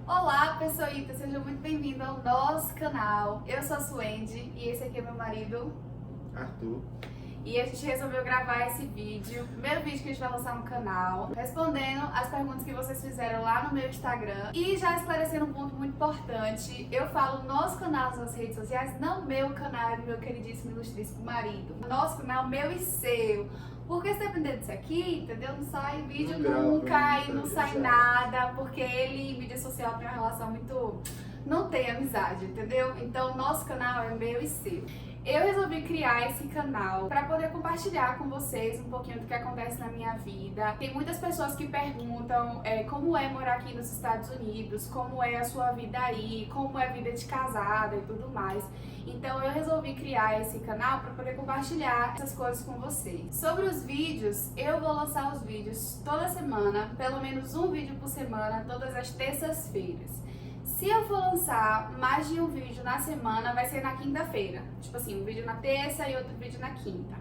Olá, pessoita, seja muito bem-vindo ao nosso canal. Eu sou a Suende e esse aqui é meu marido, Arthur. e a gente resolveu gravar esse vídeo, o primeiro vídeo que a gente vai lançar no canal, respondendo as perguntas que vocês fizeram lá no meu Instagram. E já esclarecendo um ponto muito importante, eu falo nosso canal nas redes sociais, não meu canal do meu queridíssimo ilustríssimo marido. Nosso canal, meu e seu. Porque se depender disso aqui, entendeu? Não sai vídeo nunca e não sai nada, porque ele e mídia social tem uma relação muito... não tem amizade, entendeu? Então nosso canal é meu e seu. Eu resolvi criar esse canal para poder compartilhar com vocês um pouquinho do que acontece na minha vida. Tem muitas pessoas que perguntam como é morar aqui nos Estados Unidos, como é a sua vida aí, como é a vida de casada e tudo mais. Então eu resolvi criar esse canal para poder compartilhar essas coisas com vocês. Sobre os vídeos, eu vou lançar os vídeos toda semana, pelo menos um vídeo por semana, todas as terças-feiras. Se eu for lançar mais de um vídeo na semana, vai ser na quinta-feira. Tipo assim, um vídeo na terça e outro vídeo na quinta.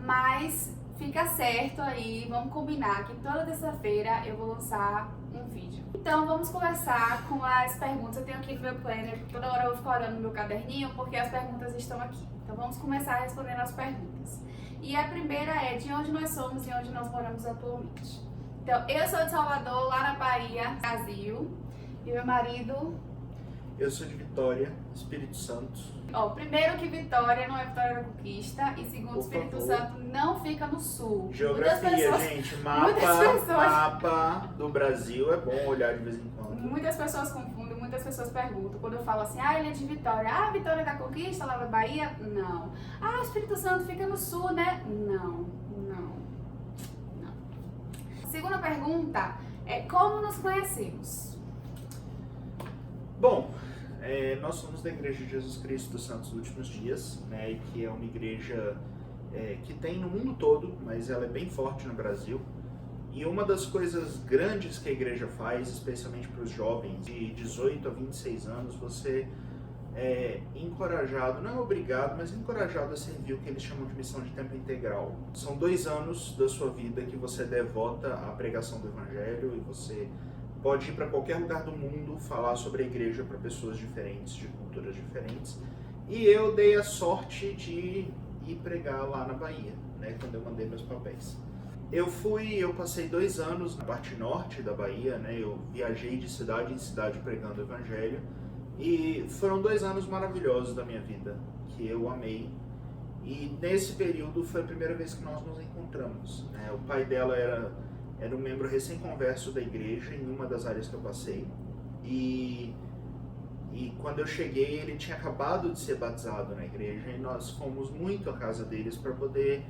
Mas fica certo aí, vamos combinar que toda terça-feira eu vou lançar um vídeo. Então vamos começar com as perguntas. Eu tenho aqui no meu planner, toda hora eu vou ficar olhando no meu caderninho porque as perguntas estão aqui. Então vamos começar respondendo as perguntas. E a primeira é de onde nós somos e onde nós moramos atualmente. Então, eu sou de Salvador, lá na Bahia, Brasil. E meu marido? Eu sou de Vitória, Espírito Santo. Primeiro que Vitória não é Vitória da Conquista e segundo, Por Espírito favor. Santo não fica no sul. Geografia, gente, mapa do Brasil é bom olhar de vez em quando. Muitas pessoas confundem, muitas pessoas perguntam. Quando eu falo assim, ele é de Vitória. Vitória da Conquista, lá da Bahia? Não. O Espírito Santo fica no sul, né? Não. Segunda pergunta é como nos conhecemos? Bom, nós somos da Igreja de Jesus Cristo dos Santos dos Últimos Dias, né, e que é uma igreja que tem no mundo todo, mas ela é bem forte no Brasil. E uma das coisas grandes que a igreja faz, especialmente para os jovens de 18 a 26 anos, você é encorajado, não é obrigado, mas encorajado a servir o que eles chamam de missão de tempo integral. São 2 anos da sua vida que você devota à pregação do Evangelho e você pode ir para qualquer lugar do mundo falar sobre a igreja para pessoas diferentes, de culturas diferentes. E eu dei a sorte de ir pregar lá na Bahia, né, quando eu mandei meus papéis. Eu passei 2 anos na parte norte da Bahia, né, eu viajei de cidade em cidade pregando o Evangelho. E foram 2 anos maravilhosos da minha vida, que eu amei. E nesse período foi a primeira vez que nós nos encontramos, né? O pai dela era um membro recém-converso da igreja em uma das áreas que eu passei. E quando eu cheguei, ele tinha acabado de ser batizado na igreja e nós fomos muito à casa deles para poder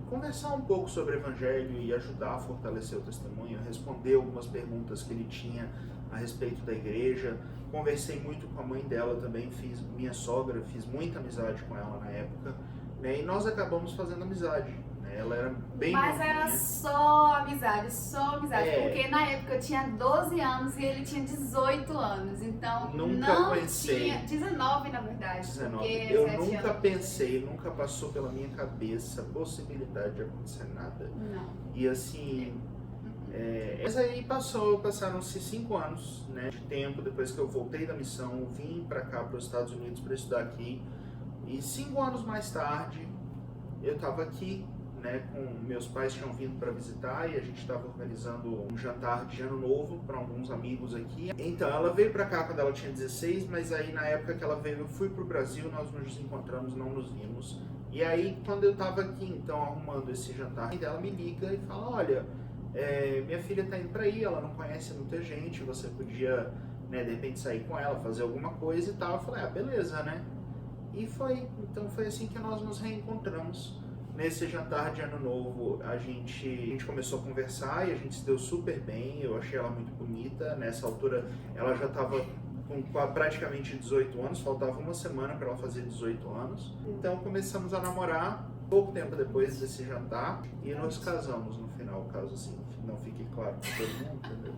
conversar um pouco sobre o Evangelho e ajudar a fortalecer o testemunho, responder algumas perguntas que ele tinha a respeito da igreja. Conversei muito com a mãe dela também, minha sogra, fiz muita amizade com ela na época, né? E nós acabamos fazendo amizade. Ela era bem Mas novinha. era só amizade, porque na época eu tinha 12 anos e ele tinha 18 anos, então não pensei. Tinha 19 na verdade. 19. Porque Eu nunca pensei, nunca passou pela minha cabeça a possibilidade de acontecer nada. Não. E assim, mas aí passaram-se 5 anos, né, de tempo depois que eu voltei da missão, vim para cá, para os Estados Unidos para estudar aqui. E 5 anos mais tarde, eu estava aqui, né, meus pais tinham vindo para visitar e a gente estava organizando um jantar de ano novo para alguns amigos aqui. Então ela veio para cá quando ela tinha 16, mas aí na época que ela veio eu fui para o Brasil, nós nos encontramos, não nos vimos. E aí quando eu estava aqui então arrumando esse jantar, ela me liga e fala, olha, minha filha está indo para aí, ela não conhece muita gente, você podia, né, de repente sair com ela, fazer alguma coisa e tal. Eu falei, beleza, né? E então foi assim que nós nos reencontramos. Nesse jantar de ano novo, a gente começou a conversar e a gente se deu super bem. Eu achei ela muito bonita. Nessa altura, ela já estava com praticamente 18 anos, faltava uma semana para ela fazer 18 anos. Então começamos a namorar pouco tempo depois desse jantar e nos casamos no final, caso assim não fique claro para todo mundo, entendeu?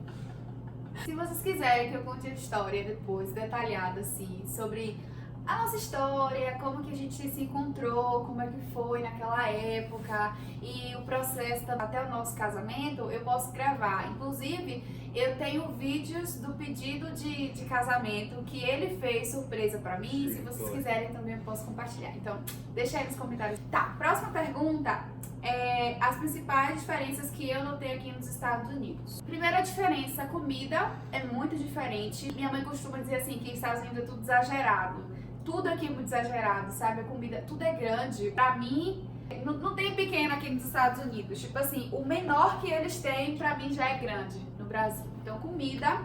Se vocês quiserem que eu conte a história depois, detalhada assim, sobre a nossa história, como que a gente se encontrou, como é que foi naquela época e o processo até o nosso casamento, eu posso gravar. Inclusive, eu tenho vídeos do pedido de casamento que ele fez surpresa pra mim. Se vocês quiserem também eu posso compartilhar. Então, deixa aí nos comentários. Tá, próxima pergunta é as principais diferenças que eu notei aqui nos Estados Unidos. Primeira diferença, a comida é muito diferente. Minha mãe costuma dizer assim que nos Estados Unidos é tudo exagerado. Tudo aqui é muito exagerado, sabe? A comida, tudo é grande. Pra mim, não tem pequeno aqui nos Estados Unidos. Tipo assim, o menor que eles têm, pra mim, já é grande no Brasil. Então, comida,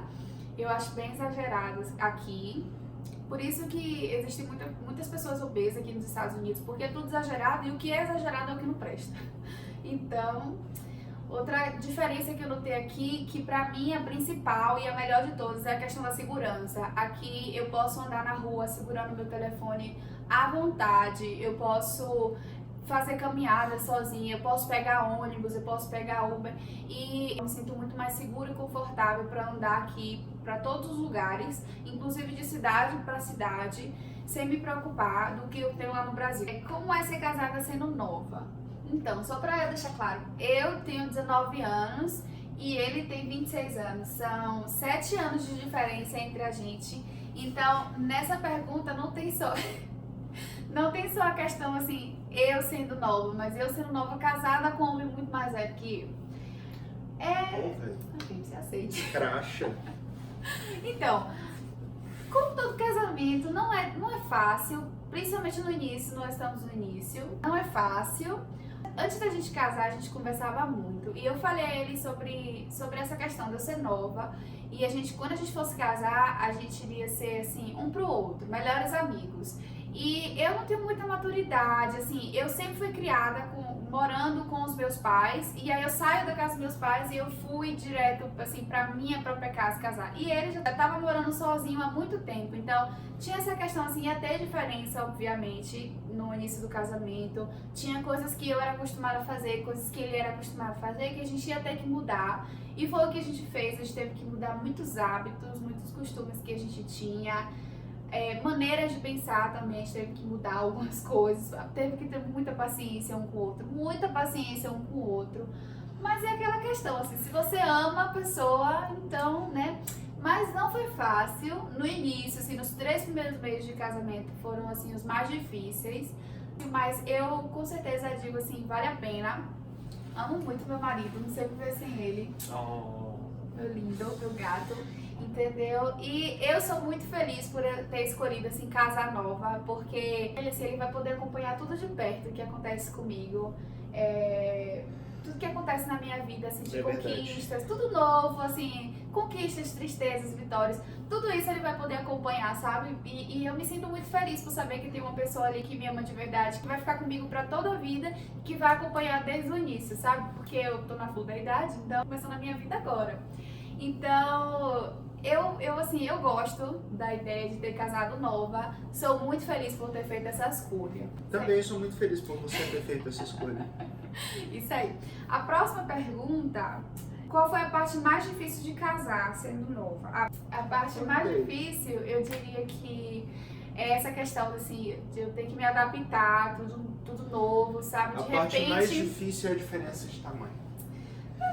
eu acho bem exagerada aqui. Por isso que existem muitas pessoas obesas aqui nos Estados Unidos, porque é tudo exagerado e o que é exagerado é o que não presta. Então, outra diferença que eu notei aqui, que pra mim é a principal e a melhor de todas, é a questão da segurança. Aqui eu posso andar na rua segurando meu telefone à vontade, eu posso fazer caminhada sozinha, eu posso pegar ônibus, eu posso pegar Uber e eu me sinto muito mais segura e confortável para andar aqui para todos os lugares, inclusive de cidade para cidade, sem me preocupar do que eu tenho lá no Brasil. Como é ser casada sendo nova? Então, só para eu deixar claro, eu tenho 19 anos e ele tem 26 anos, são 7 anos de diferença entre a gente, então nessa pergunta não tem só a questão assim, eu sendo nova, mas eu sendo nova casada com um homem muito mais velho que eu. Gente, se aceite. Cracha. Então, como todo casamento, não é fácil, principalmente no início, nós estamos no início, não é fácil. Antes da gente casar, a gente conversava muito e eu falei a ele sobre essa questão de eu ser nova e quando a gente fosse casar, a gente iria ser assim, um pro outro, melhores amigos. E eu não tenho muita maturidade, assim, eu sempre fui criada morando com os meus pais, e aí eu saio da casa dos meus pais e eu fui direto, assim, pra minha própria casa casar. E ele já tava morando sozinho há muito tempo, então tinha essa questão, assim, ia ter diferença, obviamente, no início do casamento. Tinha coisas que eu era acostumada a fazer, coisas que ele era acostumado a fazer, que a gente ia ter que mudar. E foi o que a gente fez, a gente teve que mudar muitos hábitos, muitos costumes que a gente tinha. Maneiras de pensar também, a gente teve que mudar algumas coisas, teve que ter muita paciência um com o outro, muita paciência um com o outro, mas é aquela questão, assim, se você ama a pessoa, então, né, mas não foi fácil, no início, assim, nos 3 primeiros meses de casamento foram, assim, os mais difíceis, mas eu, com certeza, digo, assim, vale a pena, amo muito meu marido, não sei viver sem ele, meu lindo, meu gato. Entendeu? E eu sou muito feliz por ter escolhido, assim, casa nova, porque ele vai poder acompanhar tudo de perto o que acontece comigo, tudo que acontece na minha vida, assim, de conquistas, tudo novo, assim, conquistas, tristezas, vitórias, tudo isso ele vai poder acompanhar, sabe? E eu me sinto muito feliz por saber que tem uma pessoa ali que me ama de verdade, que vai ficar comigo pra toda a vida, que vai acompanhar desde o início, sabe? Porque eu tô na flor da idade, então começando a minha vida agora. Então, eu gosto da ideia de ter casado nova, sou muito feliz por ter feito essa escolha. Também sou muito feliz por você ter feito essa escolha. Isso aí. A próxima pergunta, qual foi a parte mais difícil de casar sendo nova? A parte mais difícil, eu diria que é essa questão, assim, de eu ter que me adaptar, tudo novo, sabe? De repente... A parte mais difícil é a diferença de tamanho.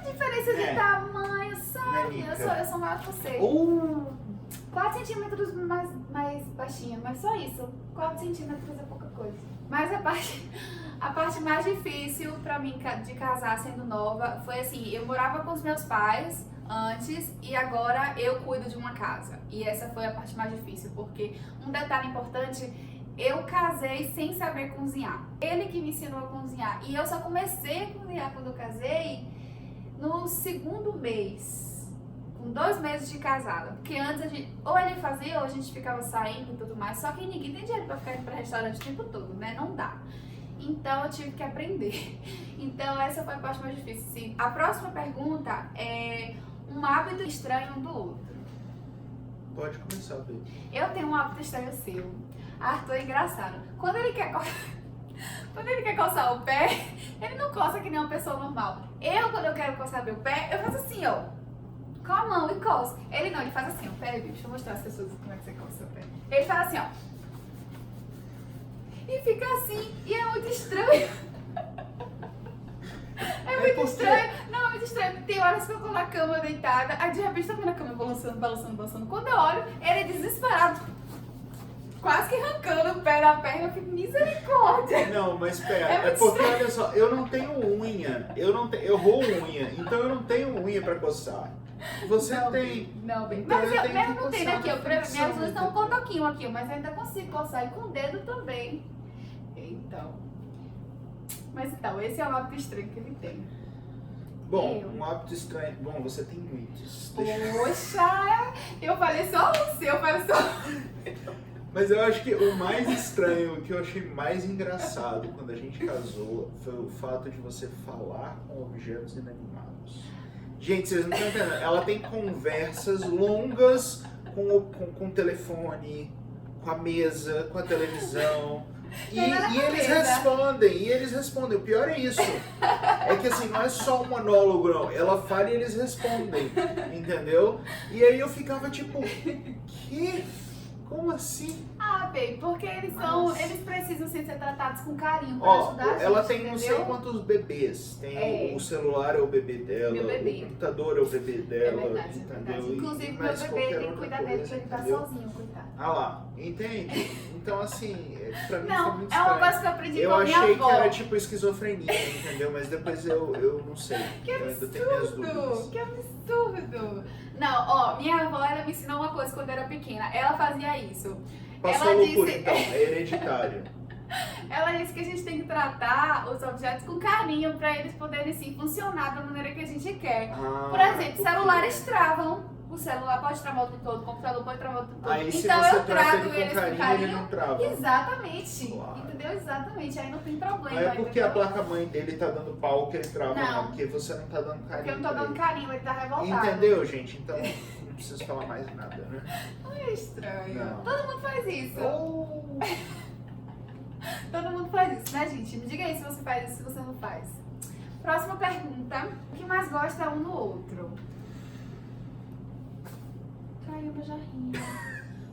Diferença de tamanho, sabe? Eu sou maior que você. 4 centímetros mais baixinha, mas só isso. 4 centímetros é pouca coisa. Mas a parte mais difícil pra mim de casar sendo nova foi assim, eu morava com os meus pais antes e agora eu cuido de uma casa. E essa foi a parte mais difícil, porque um detalhe importante, eu casei sem saber cozinhar. Ele que me ensinou a cozinhar. E eu só comecei a cozinhar quando eu casei no 2º mês, com 2 meses de casada, porque antes ou ele fazia ou a gente ficava saindo e tudo mais, só que ninguém tem dinheiro pra ficar indo pra restaurante o tempo todo, né? Não dá. Então eu tive que aprender. Então essa foi a parte mais difícil, sim. A próxima pergunta é um hábito estranho um do outro. Pode começar, Bê. Eu tenho um hábito estranho seu. Arthur é engraçado. Quando ele quer coçar o pé, ele não coça que nem uma pessoa normal. Quando eu quero coçar meu pé, eu faço assim, ó, com a mão e coço. Ele não, ele faz assim, ó, peraí, deixa eu mostrar às pessoas como é que você coça o seu pé. Ele faz assim, ó. e fica assim, e é muito estranho. É muito estranho. Não, é muito estranho. Tem horas que eu tô na cama deitada, aí de repente eu tô na cama balançando. Quando eu olho, ele é desesperado. Quase que arrancando o pé da perna, eu fico, misericórdia. Não, mas pera, É é muito porque olha só, eu não tenho unha, eu roo unha, então eu não tenho unha pra coçar. Você Não, tem. Não, bem. Então Mas eu eu tenho mesmo que não tenho coçar aqui, na minhas fricção, unhas estão um entendeu? cotoquinho aqui, mas eu ainda consigo coçar e com o dedo também. Mas então, esse é o hábito estranho que ele tem. Bom, Eu. um hábito estranho. Bom, você tem muitos. Poxa, eu falei só o seu, eu falei só. Mas eu acho que o mais estranho, o que eu achei mais engraçado quando a gente casou, foi o fato de você falar com objetos inanimados. Gente, vocês não estão entendendo. Ela tem conversas longas com o telefone, com a mesa, com a televisão. E eles respondem. O pior é isso. É que assim, não é só um monólogo, não. Ela fala e eles respondem. Entendeu? E aí eu ficava tipo, que? Como assim? Ah, bem, porque eles precisam sim, ser tratados com carinho pra Ó, ajudar a gente, ela tem não entendeu? sei quantos bebês. Tem o celular é o bebê dela, Meu bebê. o computador é o bebê dela, É verdade. entendeu? Inclusive, E meu mais bebê qualquer tem que outra cuidar dele coisa, pra ele estar entendeu? sozinho, coitado. Ah lá, entende? Então assim, pra mim foi Não, muito é uma estranho. coisa que eu aprendi Eu com a minha achei avó. que era tipo esquizofrenia, entendeu? Mas depois eu não sei. Que Eu ainda tenho minhas dúvidas. absurdo! Que absurdo! Não, ó, minha avó, ela me ensinou uma coisa quando eu era pequena. Ela fazia isso. Passou Ela loucura, disse- então, é hereditário. Ela disse que a gente tem que tratar os objetos com carinho pra eles poderem sim funcionar da maneira que a gente quer. Ah, Por exemplo, porque- celulares travam. O celular pode travar o tempo todo, o computador pode travar o tempo todo. Aí se Então você eu trata trato ele com eles com carinho, carinho. ele não trava. Exatamente. Claro. Entendeu? Exatamente. Aí não tem problema. Não é porque entendeu? a placa-mãe dele tá dando pau que ele trava, Não. não. Porque você não tá dando carinho. Porque eu não tô pra dando ele. carinho, ele tá revoltado. Entendeu, gente? Então não preciso falar mais nada, né? É estranho. Não. Todo mundo faz isso. Oh. Todo mundo faz isso, né, gente? Me diga aí se você faz isso, se você não faz. Próxima pergunta. O que mais gosta um no outro? Caramba, Jarrinha.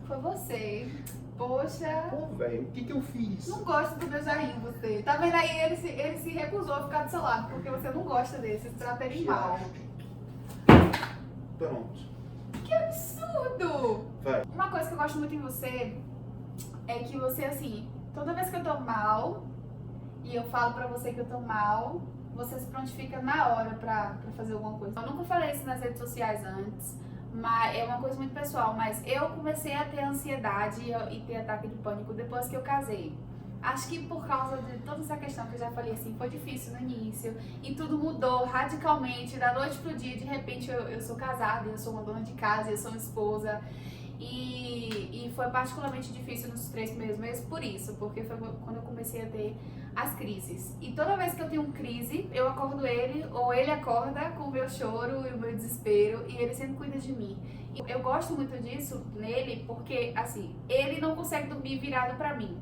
Foi você. Poxa. Pô, velho, o que eu fiz? Não gosta do meu jarrinho, você. Tá vendo aí? Ele se recusou a ficar do seu lado, porque você não gosta dele, você trata ele mal. Pronto. Que absurdo! Vai. Uma coisa que eu gosto muito em você é que você, assim, toda vez que eu tô mal e eu falo pra você que eu tô mal, você se prontifica na hora pra fazer alguma coisa. Eu nunca falei isso nas redes sociais antes, mas é uma coisa muito pessoal, mas eu comecei a ter ansiedade e ter ataque de pânico depois que eu casei. Acho que por causa de toda essa questão que eu já falei assim, foi difícil no início e tudo mudou radicalmente, da noite pro dia, de repente eu sou casada, eu sou uma dona de casa, eu sou uma esposa e foi particularmente difícil nos 3 primeiros meses por isso, porque foi quando eu comecei a ter as crises. E toda vez que eu tenho crise, eu acordo ele ou ele acorda com o meu choro e o meu desespero e ele sempre cuida de mim. E eu gosto muito disso nele porque, assim, ele não consegue dormir virado pra mim.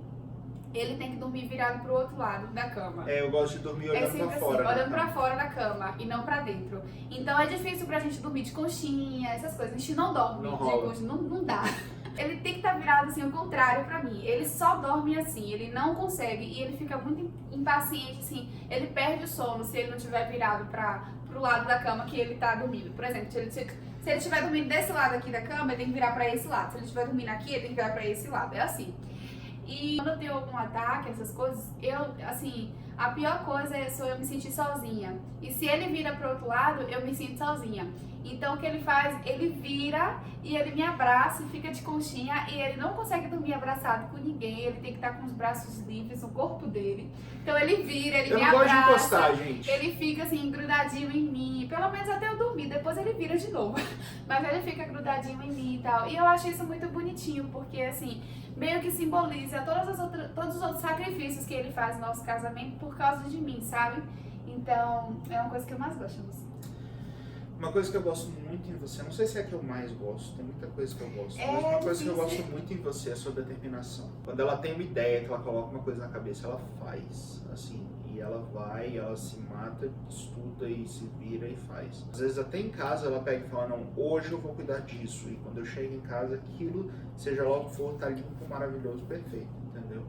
Ele tem que dormir virado pro outro lado da cama. É, eu gosto de dormir É olhando sempre pra assim, fora. né? olhando pra fora da cama e não pra dentro. Então é difícil pra gente dormir de conchinha, essas coisas. A gente não dorme Não de rola. conchinha, não dá. Ele tem que estar virado assim, ao contrário pra mim. Ele só dorme assim, ele não consegue e ele fica muito impaciente, assim. Ele perde o sono se ele não estiver virado pro lado da cama que ele tá dormindo. Por exemplo, se ele estiver dormindo desse lado aqui da cama, ele tem que virar pra esse lado. Se ele estiver dormindo aqui, ele tem que virar pra esse lado. É assim. E quando eu tenho algum ataque, essas coisas, a pior coisa é eu me sentir sozinha. E se ele vira pro outro lado, eu me sinto sozinha. Então o que ele faz? Ele vira e ele me abraça e fica de conchinha e ele não consegue dormir abraçado com ninguém, ele tem que estar com os braços livres no corpo dele. Então ele vira, ele Eu me não gosto de abraça, encostar, gente. ele fica assim, grudadinho em mim, pelo menos até eu dormir, depois ele vira de novo. Mas ele fica grudadinho em mim e tal. E eu acho isso muito bonitinho, porque assim, meio que simboliza todos os outros sacrifícios que ele faz no nosso casamento por causa de mim, sabe? Então, é uma coisa que eu mais gosto de você. Uma coisa que eu gosto muito em você, não sei se é a que eu mais gosto, tem muita coisa que eu gosto, É mas uma coisa que eu difícil. gosto muito em você é a sua determinação. Quando ela tem uma ideia, que ela coloca uma coisa na cabeça, ela faz, assim, e ela vai, ela se mata, estuda e se vira e faz. Às vezes até em casa ela pega e fala, não, hoje eu vou cuidar disso, e quando eu chego em casa aquilo, seja lá o que for, tá limpo, maravilhoso, perfeito, entendeu?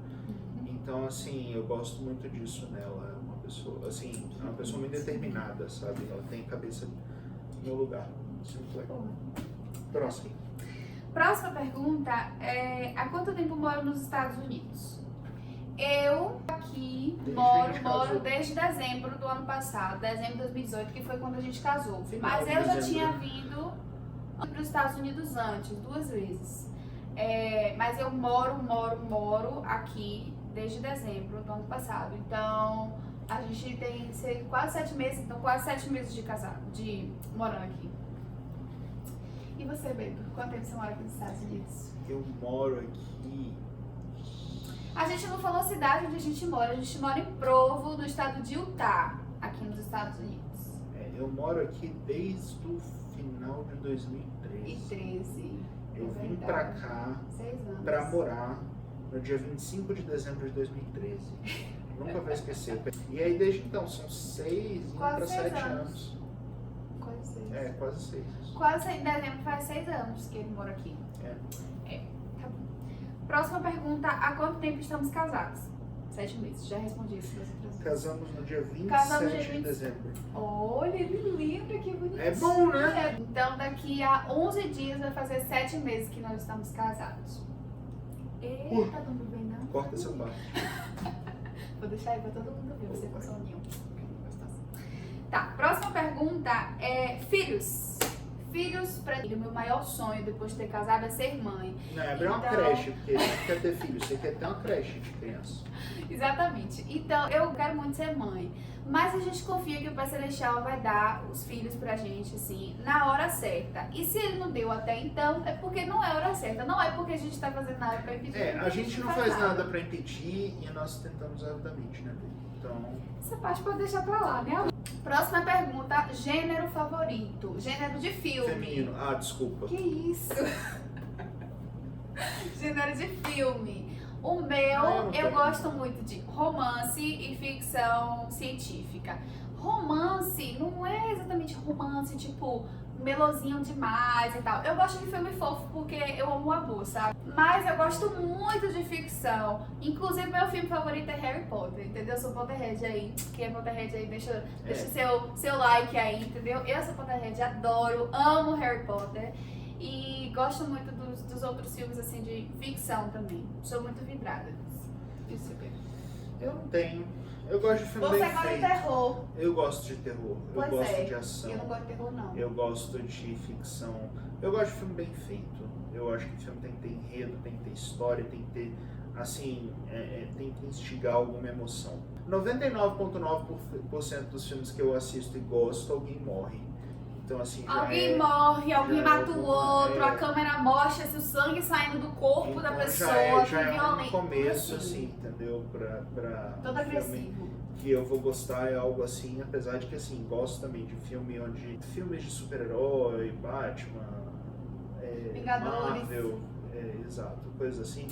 Então, assim, eu gosto muito disso nela. É uma pessoa, assim, é uma pessoa muito determinada, sabe? Ela tem a cabeça no lugar. Isso é muito legal. Próximo. Próxima pergunta é: há quanto tempo moro nos Estados Unidos? Eu aqui Desde que a gente moro casou. desde dezembro do ano passado, dezembro de 2018, que foi quando a gente casou. Final Mas de eu já dezembro. tinha vindo para os Estados Unidos antes, 2 vezes. Mas eu moro aqui desde dezembro do ano passado. Então a gente tem quase 7 meses, então quase 7 meses de casado, de morando aqui. E você, Beto? Quanto tempo você mora aqui nos Estados Unidos? Eu moro aqui. A gente não falou a cidade onde a gente mora em Provo, no estado de Utah, aqui nos Estados Unidos. Eu moro aqui desde o final de 2013. E 13. Eu é vim verdade. pra cá 6 anos. pra morar no dia 25 de dezembro de 2013. Nunca vou esquecer. E aí desde então, são 6 indo Quase pra 6 7 anos. anos. Quase 6. Quase 6. Quase em dezembro faz 6 anos que ele mora aqui. Tá bom. Próxima pergunta: há quanto tempo estamos casados? 7 meses. Já respondi isso das outras vezes. Casamos no dia 27 Casamos dia de 20. dezembro. Olha, ele lembra, que bonitinho. É bom, né? Então daqui a 11 dias vai fazer 7 meses que nós estamos casados. Eita, tá tudo bem, não? Corta essa parte. Vou deixar aí pra todo mundo ver, você com soninho. Tá, próxima pergunta é: filhos. Filhos, pra mim, o meu maior sonho depois de ter casado é ser mãe. Não, é abrir uma Então- creche, porque você não quer ter filho, você quer ter uma creche de criança. Exatamente. Então, eu quero muito ser mãe. Mas a gente confia que o Pai Celestial vai dar os filhos pra gente, assim, na hora certa. E se ele não deu até então, é porque não é hora certa. Não é porque a gente tá fazendo nada pra impedir. A gente não faz nada pra impedir e nós tentamos avidamente, né? Então, Essa parte pode deixar pra lá, né? Próxima pergunta: gênero favorito. Gênero de filme. feminino. Ah, desculpa. Que isso? Gênero de filme. O meu, eu não eu tenho. gosto muito de romance e ficção científica. Romance não é exatamente romance, tipo, melosinho demais e tal. Eu gosto de filme fofo porque eu amo o amor, sabe? Mas eu gosto muito de ficção. Inclusive, meu filme favorito é Harry Potter, entendeu? Eu sou Potterhead aí. Quem é Potterhead aí, deixa seu like aí, entendeu? Eu sou Potterhead, adoro, amo Harry Potter. E gosto muito dos outros filmes, assim, de ficção também. Sou muito vidrada nisso. Isso é. Eu não tenho. Eu gosto de filme Você bem gosta de feito. terror. Eu gosto de terror. Pois eu gosto é. de ação. Eu não gosto de terror, não. Eu gosto de ficção. Eu gosto de filme bem feito. Eu acho que o filme tem que ter enredo, tem que ter história, tem que ter, assim, tem que instigar alguma emoção. 99,9% dos filmes que eu assisto e gosto, alguém morre. Então, assim, já Alguém morre, alguém já mata o alguma- outro, a câmera mostra se o sangue saindo do corpo da então pessoa, já é um violento. começo, assim, entendeu? Pra Todo um filme agressivo. que eu vou gostar é algo assim, apesar de que, assim, gosto também de filmes de super-herói, Batman, Vingadores. Marvel, exato, coisas assim.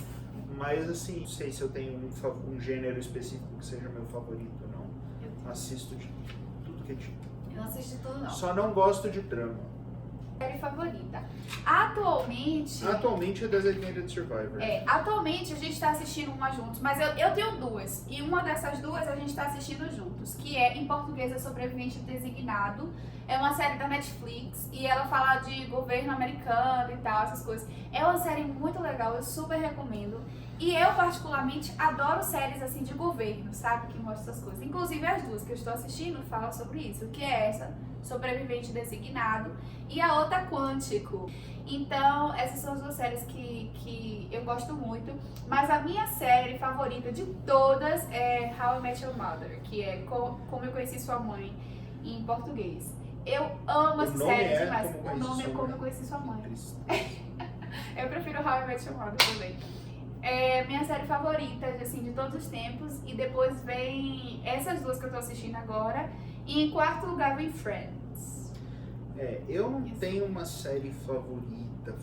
Mas, assim, não sei se eu tenho um gênero específico que seja meu favorito, não. Assisto de tudo que é tipo. Eu não assisti tudo, não. Só não gosto de drama. Série favorita. Atualmente Atualmente é Designated Survivor. Atualmente a gente tá assistindo uma juntos, mas eu tenho 2. E uma dessas 2 a gente tá assistindo juntos, que é, em português, é Sobrevivente Designado. É uma série da Netflix e ela fala de governo americano e tal, essas coisas. É uma série muito legal, eu super recomendo. E eu, particularmente, adoro séries assim de governo, sabe? Que mostram essas coisas. Inclusive as 2 que eu estou assistindo falam sobre isso, que é essa, Sobrevivente Designado, e a outra, Quântico. Então, essas são as 2 séries que eu gosto muito. Mas a minha série favorita de todas é How I Met Your Mother, que é Como Eu Conheci Sua Mãe em português. Eu amo essa série demais. O nome é Como Eu Conheci Sua Mãe. Eu prefiro How I Met Your Mother também. É minha série favorita, assim, de todos os tempos. E depois vem essas 2 que eu tô assistindo agora. E em quarto lugar vem Friends. Eu não tenho uma série favorita,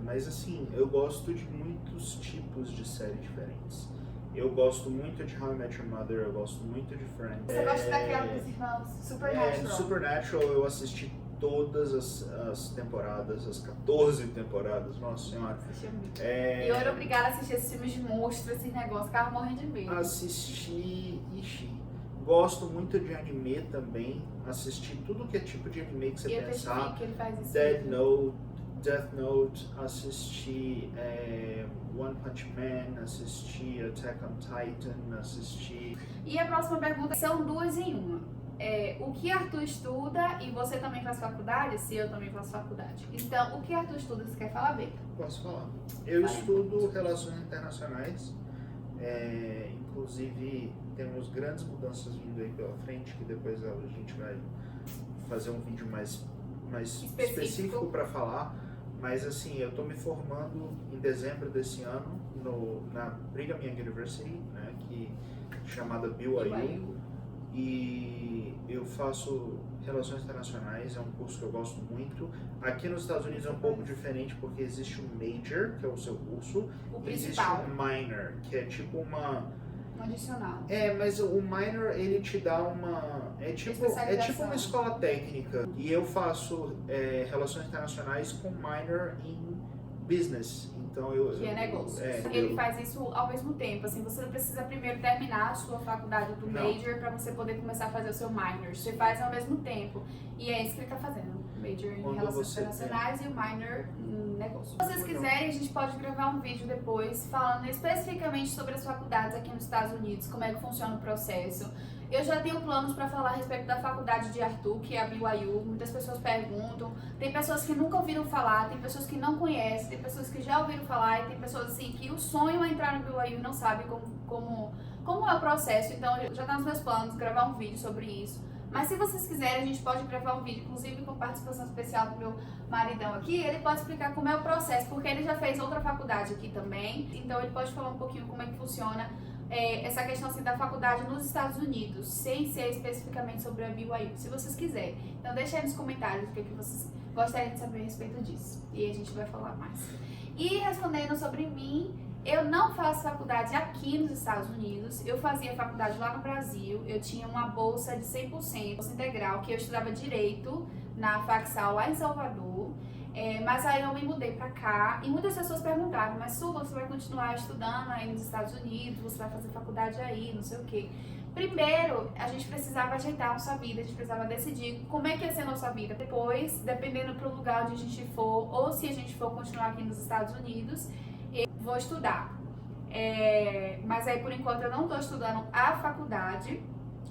mas assim, eu gosto de muitos tipos de séries diferentes. Eu gosto muito de How I Met Your Mother, eu gosto muito de Friends. Você gosta daquela dos irmãos Supernatural? Supernatural eu assisti todas as temporadas, as 14 temporadas, nossa senhora. Assistia muito. E eu era obrigada a assistir esses filmes de monstro, esses negócios, ficava morrendo de medo. Assisti, gosto muito de anime também, assisti tudo que é tipo de anime que você pensar. Que ele faz isso. Death Note, assisti One Punch Man, assisti Attack on Titan, assisti... E a próxima pergunta são duas em uma. O que Arthur estuda e você também faz faculdade? Se eu também faço faculdade. Então, o que Arthur estuda, você quer falar, Beta? Posso falar. Eu estudo Relações Internacionais, inclusive temos grandes mudanças vindo aí pela frente, que depois a gente vai fazer um vídeo mais específico para falar. Mas assim, eu estou me formando em dezembro desse ano na Brigham Young University, né, chamada BYU, e eu faço Relações Internacionais, é um curso que eu gosto muito. Aqui nos Estados Unidos é um pouco diferente porque existe um major, que é o seu curso, e existe um minor, que é tipo um adicional. Mas o minor, ele te dá é tipo uma escola técnica. E eu faço Relações Internacionais com minor em Business. Então que é negócio. Ele faz isso ao mesmo tempo. Assim, você não precisa primeiro terminar a sua faculdade do major para você poder começar a fazer o seu minor. Você faz ao mesmo tempo. E é isso que ele está fazendo. Major em Relações Internacionais e o minor em negócio. Se vocês quiserem, a gente pode gravar um vídeo depois falando especificamente sobre as faculdades aqui nos Estados Unidos, como é que funciona o processo. Eu já tenho planos para falar a respeito da faculdade de Arthur, que é a BYU. Muitas pessoas perguntam. Tem pessoas que nunca ouviram falar, tem pessoas que não conhecem, tem pessoas que já ouviram falar e tem pessoas assim que o sonho é entrar no BYU e não sabe como é o processo. Então já está nos meus planos gravar um vídeo sobre isso. Mas se vocês quiserem, a gente pode gravar um vídeo, inclusive com participação especial do meu maridão aqui. Ele pode explicar como é o processo, porque ele já fez outra faculdade aqui também. Então ele pode falar um pouquinho como é que funciona essa questão assim, da faculdade nos Estados Unidos, sem ser especificamente sobre a BYU, se vocês quiserem. Então deixa aí nos comentários o que vocês gostariam de saber a respeito disso. E a gente vai falar mais. E respondendo sobre mim, eu não faço faculdade aqui nos Estados Unidos. Eu fazia faculdade lá no Brasil. Eu tinha uma bolsa de 100%, bolsa integral, que eu estudava Direito na Facsal lá em Salvador. Mas aí eu me mudei pra cá e muitas pessoas perguntaram, mas Su, você vai continuar estudando aí nos Estados Unidos, você vai fazer faculdade aí, não sei o quê. Primeiro, a gente precisava ajeitar a nossa vida, a gente precisava decidir como é que ia ser a nossa vida. Depois, dependendo pro lugar onde a gente for, ou se a gente for continuar aqui nos Estados Unidos, eu vou estudar. Mas aí, por enquanto, eu não tô estudando a faculdade.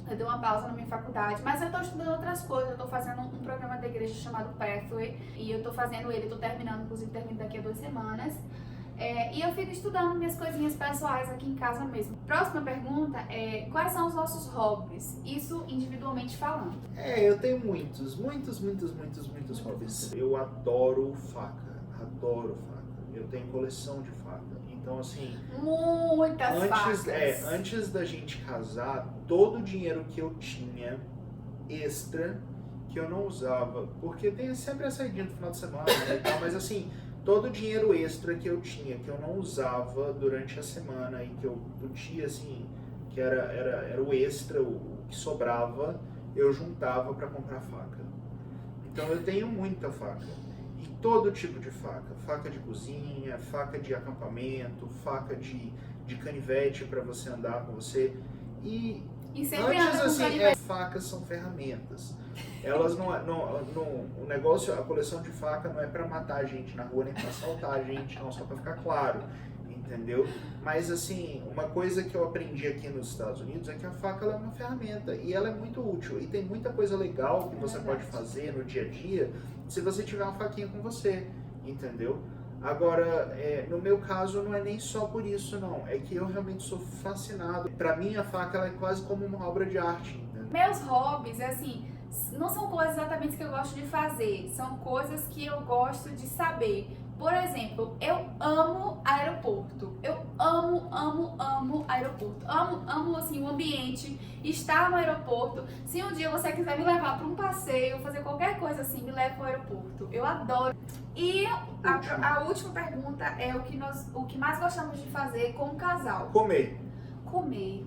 Eu dei uma pausa na minha faculdade, mas eu tô estudando outras coisas. Eu tô fazendo um programa da igreja chamado Pathway, e eu tô fazendo ele, tô terminando, inclusive termino daqui a 2 semanas. E eu fico estudando minhas coisinhas pessoais aqui em casa mesmo. Próxima pergunta é: quais são os nossos hobbies? Isso individualmente falando. Eu tenho muitos hobbies. Eu adoro faca, Eu tenho coleção de faca. Então, assim, muitas facas. Antes da gente casar, todo o dinheiro que eu tinha extra, que eu não usava, porque tem sempre a saidinha do final de semana, né, e tal, mas assim, todo o dinheiro extra que eu tinha, que eu não usava durante a semana e que eu podia, assim, que era o extra, o que sobrava, eu juntava para comprar faca. Então eu tenho muita faca. E todo tipo de faca. Faca de cozinha, faca de acampamento, faca de canivete para você andar com você. E sempre antes, assim, facas são ferramentas. Elas o negócio, a coleção de faca não é para matar a gente na rua, nem para assaltar a gente, não, só para ficar claro. Entendeu? Mas assim, uma coisa que eu aprendi aqui nos Estados Unidos é que a faca ela é uma ferramenta e ela é muito útil. E tem muita coisa legal que você pode fazer no dia a dia se você tiver uma faquinha com você, entendeu? Agora, no meu caso, não é nem só por isso, não. É que eu realmente sou fascinado. Pra mim, a faca ela é quase como uma obra de arte, entendeu? Meus hobbies, assim, não são coisas exatamente que eu gosto de fazer. São coisas que eu gosto de saber. Por exemplo, eu amo aeroporto. Eu amo aeroporto. Amo assim, o ambiente, estar no aeroporto. Se um dia você quiser me levar para um passeio, fazer qualquer coisa assim, me leve para o aeroporto. Eu adoro. E a última pergunta é o que mais gostamos de fazer como casal. Comer. Comer.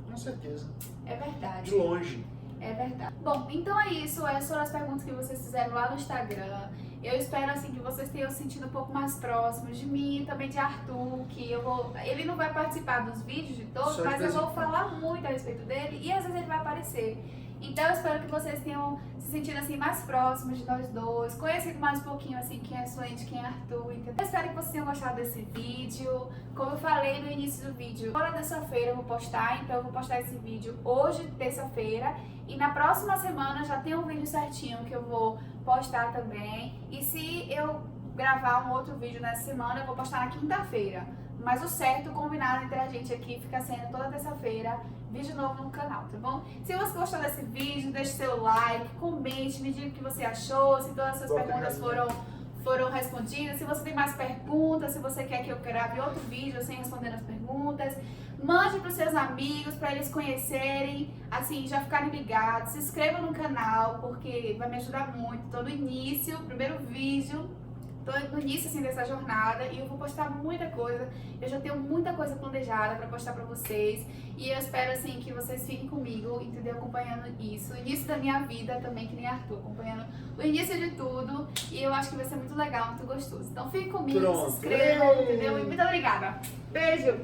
Com certeza. É verdade. De longe. É verdade. Bom, então é isso. Essas foram as perguntas que vocês fizeram lá no Instagram. Eu espero assim que vocês tenham se sentido um pouco mais próximos de mim, também de Arthur, que eu vou. Ele não vai participar dos vídeos de todos, Só de mas eu vez em vou quando. falar muito a respeito dele e às vezes ele vai aparecer. Então eu espero que vocês tenham se sentido assim mais próximos de nós dois, conhecido mais um pouquinho assim quem é Suene, quem é Arthur, entendeu? Eu espero que vocês tenham gostado desse vídeo. Como eu falei no início do vídeo, toda terça-feira eu vou postar, então eu vou postar esse vídeo hoje, terça-feira, e na próxima semana já tem um vídeo certinho que eu vou postar também. E se eu gravar um outro vídeo nessa semana, eu vou postar na quinta-feira. Mas o certo, combinado entre a gente aqui, fica sendo toda terça-feira, vídeo novo no canal, tá bom? Se você gostou desse vídeo, deixe seu like, comente, me diga o que você achou, se todas as suas perguntas foram respondidas, se você tem mais perguntas, se você quer que eu grave outro vídeo assim respondendo as perguntas, mande para os seus amigos, para eles conhecerem, assim, já ficarem ligados, se inscreva no canal, porque vai me ajudar muito. Tô no início, primeiro vídeo, tô no início assim dessa jornada e eu vou postar muita coisa. Eu já tenho muita coisa planejada para postar para vocês e eu espero assim que vocês fiquem comigo, entendeu? Acompanhando isso, o início da minha vida também, que nem Arthur, acompanhando o início de tudo, e eu acho que vai ser muito legal, muito gostoso. Então fique comigo, Pronto. se inscreva, entendeu? E muito obrigada. Beijo!